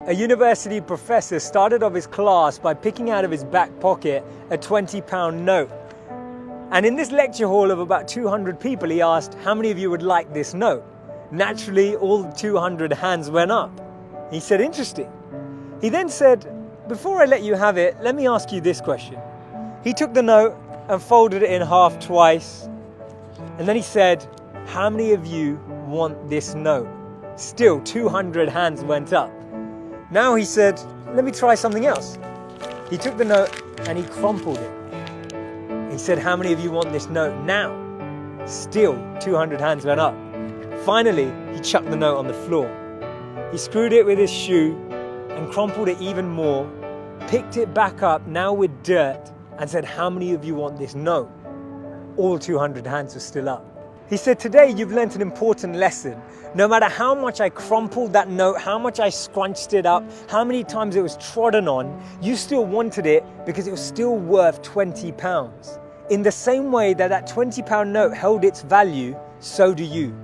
A university professor started off his class by picking out of his back pocket a £20 note. And in this lecture hall of about 200 people, he asked, how many of you would like this note? Naturally, all 200 hands went up. He said, interesting. He then said, before I let you have it, let me ask you this question. He took the note and folded it in half twice. And then he said, how many of you want this note? Still, 200 hands went up. Now he said, let me try something else. He took the note and he crumpled it. He said, how many of you want this note now? Still, 200 hands went up. Finally, he chucked the note on the floor. He screwed it with his shoe and crumpled it even more, picked it back up, now with dirt, and said, how many of you want this note? All 200 hands were still up. He said, today you've learnt an important lesson. No matter how much I crumpled that note, how much I scrunched it up, how many times it was trodden on, you still wanted it because it was still worth £20. In the same way that that £20 note held its value, so do you.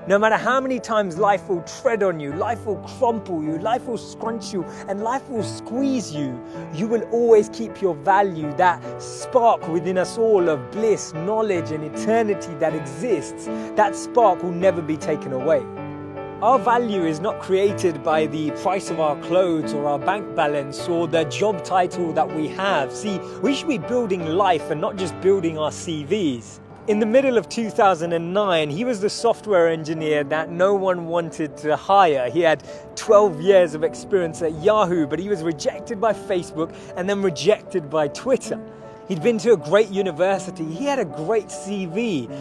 No matter how many times life will tread on you, life will crumple you, life will scrunch you, and life will squeeze you, you will always keep your value, that spark within us all of bliss, knowledge, and eternity that exists. That spark will never be taken away. Our value is not created by the price of our clothes or our bank balance or the job title that we have. See, we should be building life and not just building our CVs. In the middle of 2009, he was the software engineer that no one wanted to hire. He had 12 years of experience at Yahoo, but he was rejected by Facebook and then rejected by Twitter. He'd been to a great university. He had a great CV.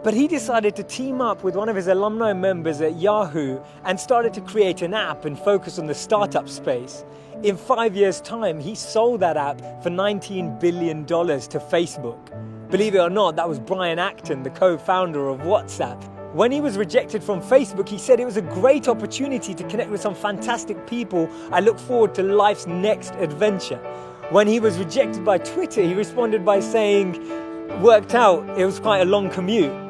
But he decided to team up with one of his alumni members at Yahoo and started to create an app and focus on the startup space. In 5 years' time, he sold that app for $19 billion to Facebook. Believe it or not, that was Brian Acton, the co-founder of WhatsApp. When he was rejected from Facebook, he said it was a great opportunity to connect with some fantastic people. I look forward to life's next adventure. When he was rejected by Twitter, he responded by saying, worked out, it was quite a long commute.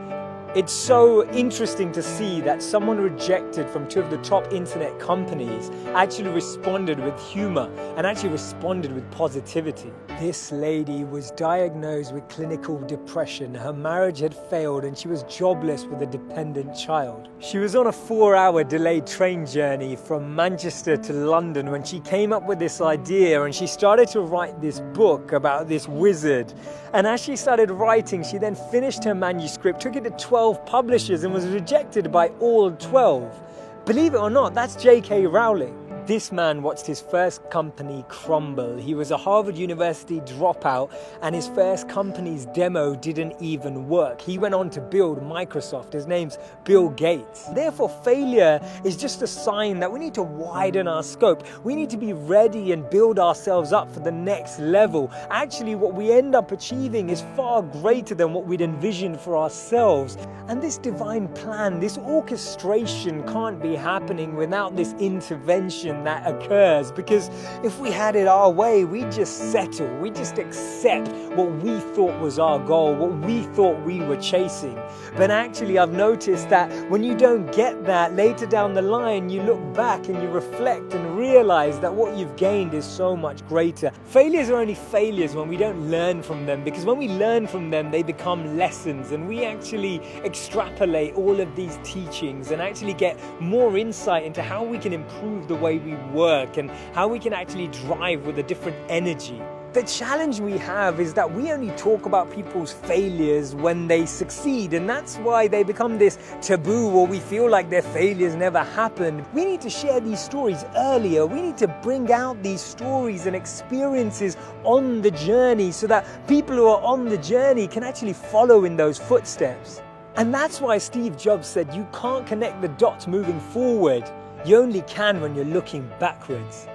It's so interesting to see that someone rejected from two of the top internet companies actually responded with humor and actually responded with positivity. This lady was diagnosed with clinical depression. Her marriage had failed and she was jobless with a dependent child. She was on a 4-hour delayed train journey from Manchester to London when she came up with this idea, and she started to write this book about this wizard. And as she started writing, she then finished her manuscript, took it to 12 publishers and was rejected by all 12. Believe it or not, that's J.K. Rowling. This man watched his first company crumble. He was a Harvard University dropout and his first company's demo didn't even work. He went on to build Microsoft. His name's Bill Gates. Therefore, failure is just a sign that we need to widen our scope. We need to be ready and build ourselves up for the next level. Actually, what we end up achieving is far greater than what we'd envisioned for ourselves. And this divine plan, this orchestration can't be happening without this intervention that occurs, because if we had it our way, we just settle, we just accept what we thought was our goal, what we thought we were chasing. But actually, I've noticed that when you don't get that, later down the line, you look back and you reflect and realize that what you've gained is so much greater. Failures are only failures when we don't learn from them, because when we learn from them, they become lessons, and we actually extrapolate all of these teachings and actually get more insight into how we can improve the way we work and how we can actually drive with a different energy. The challenge we have is that we only talk about people's failures when they succeed, and that's why they become this taboo, or we feel like their failures never happened. We need to share these stories earlier. We need to bring out these stories and experiences on the journey so that people who are on the journey can actually follow in those footsteps. And that's why Steve Jobs said you can't connect the dots moving forward. You only can when you're looking backwards.